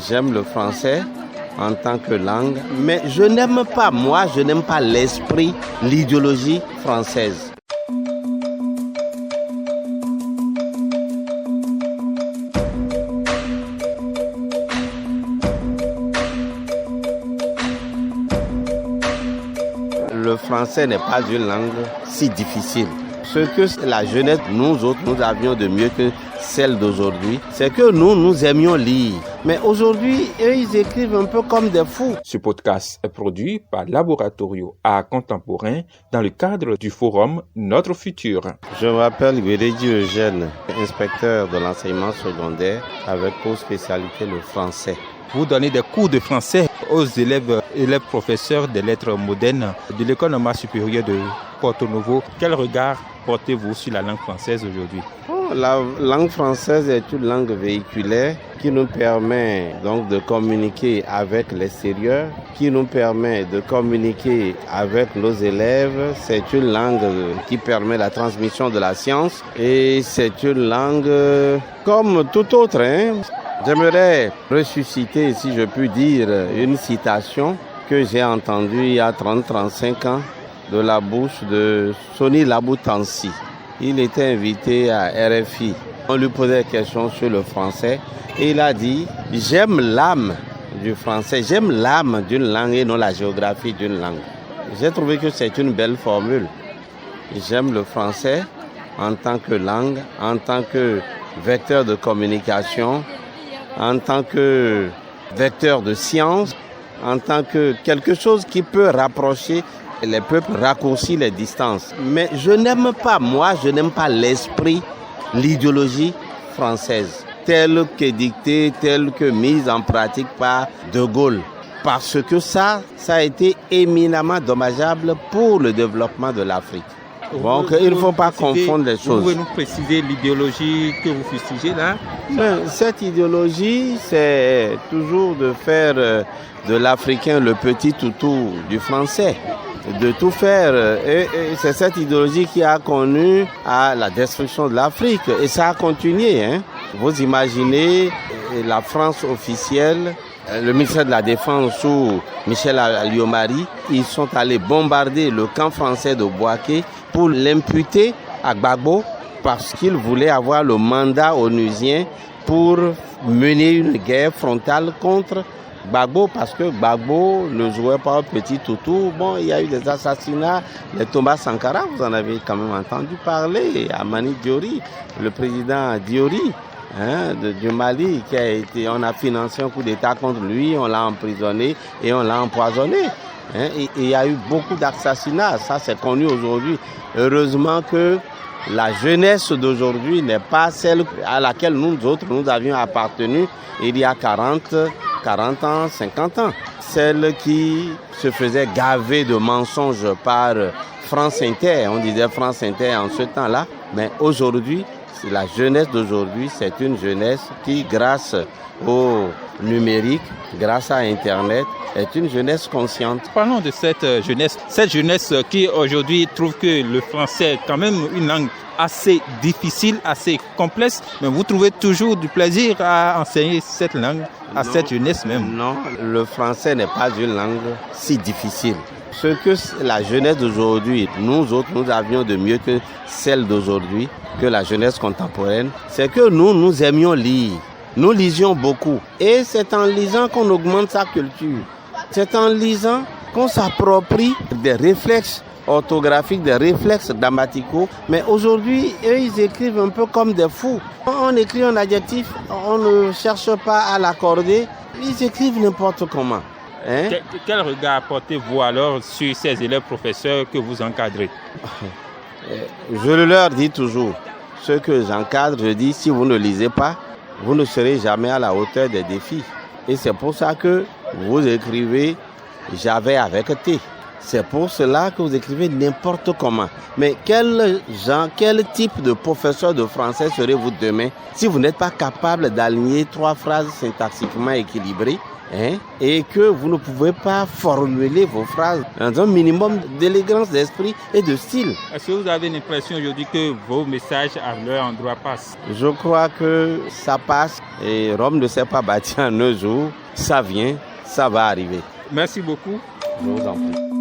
J'aime le français en tant que langue, mais je n'aime pas l'esprit, l'idéologie française. Le français n'est pas une langue si difficile. Ce que la jeunesse, nous autres, nous avions de mieux que celle d'aujourd'hui, c'est que nous aimions lire. Mais aujourd'hui, eux, ils écrivent un peu comme des fous. Ce podcast est produit par Laboratorio Art Contemporain dans le cadre du forum Notre Futur. Je m'appelle Guérédi Eugène, inspecteur de l'enseignement secondaire avec pour spécialité le français. Vous donnez des cours de français aux élèves professeurs des lettres modernes de l'École normale supérieure de Porto Novo. Quel regard portez-vous sur la langue française aujourd'hui? La langue française est une langue véhiculaire qui nous permet donc de communiquer avec l'extérieur, qui nous permet de communiquer avec nos élèves. C'est une langue qui permet la transmission de la science et c'est une langue comme tout autre. J'aimerais ressusciter, si je puis dire, une citation que j'ai entendue il y a 30-35 ans de la bouche de Soni Laboutansi. Il était invité à RFI. On lui posait des questions sur le français et il a dit « J'aime l'âme du français, j'aime l'âme d'une langue et non la géographie d'une langue ». J'ai trouvé que c'est une belle formule. J'aime le français en tant que langue, en tant que vecteur de communication, en tant que vecteur de science, en tant que quelque chose qui peut rapprocher les peuples, raccourcir les distances. Mais je n'aime pas l'esprit, l'idéologie française, telle que dictée, telle que mise en pratique par De Gaulle. Parce que ça a été éminemment dommageable pour le développement de l'Afrique. Donc il ne faut pas confondre les choses. Vous pouvez nous préciser l'idéologie que vous fustigez là? Cette idéologie, c'est toujours de faire de l'Africain le petit toutou du français. De tout faire. Et c'est cette idéologie qui a connu à la destruction de l'Afrique. Et ça a continué. Vous imaginez la France officielle, le ministère de la Défense sous Michel Alliot-Marie, ils sont allés bombarder le camp français de Bouaké pour l'imputer à Gbagbo parce qu'il voulait avoir le mandat onusien pour mener une guerre frontale contre Gbagbo, parce que Gbagbo ne jouait pas au petit toutou. Bon, il y a eu des assassinats, les Thomas Sankara, vous en avez quand même entendu parler, Amani Diori, le président Diori du Mali, on a financé un coup d'État contre lui, on l'a emprisonné et on l'a empoisonné. Et il y a eu beaucoup d'assassinats, ça c'est connu aujourd'hui. Heureusement que la jeunesse d'aujourd'hui n'est pas celle à laquelle nous autres nous avions appartenu il y a 40 ans, 50 ans. Celle qui se faisait gaver de mensonges par France Inter. On disait France Inter en ce temps-là. Mais aujourd'hui, la jeunesse d'aujourd'hui, c'est une jeunesse qui, grâce au numérique, grâce à Internet, est une jeunesse consciente. Parlons de cette jeunesse qui aujourd'hui trouve que le français est quand même une langue assez difficile, assez complexe, mais vous trouvez toujours du plaisir à enseigner cette langue à cette jeunesse même? Non, le français n'est pas une langue si difficile. Ce que la jeunesse d'aujourd'hui, nous autres, nous avions de mieux que celle d'aujourd'hui, que la jeunesse contemporaine, c'est que nous aimions lire. Nous lisions beaucoup. Et c'est en lisant qu'on augmente sa culture. C'est en lisant qu'on s'approprie des réflexes orthographiques, des réflexes grammaticaux. Mais aujourd'hui, eux, ils écrivent un peu comme des fous. On écrit un adjectif, on ne cherche pas à l'accorder. Ils écrivent n'importe comment. Quel regard portez-vous alors sur ces élèves professeurs que vous encadrez? Je leur dis toujours, ceux que j'encadre, je dis, si vous ne lisez pas, vous ne serez jamais à la hauteur des défis. Et c'est pour ça que vous écrivez « j'avais » avec T. C'est pour cela que vous écrivez n'importe comment. Mais quel type de professeur de français serez-vous demain si vous n'êtes pas capable d'aligner 3 phrases syntaxiquement équilibrées et que vous ne pouvez pas formuler vos phrases dans un minimum d'élégance d'esprit et de style. Est-ce que vous avez l'impression aujourd'hui que vos messages à leur endroit passent? Je crois que ça passe et Rome ne s'est pas bâti en un jour. Ça vient, ça va arriver. Merci beaucoup. Je vous en prie.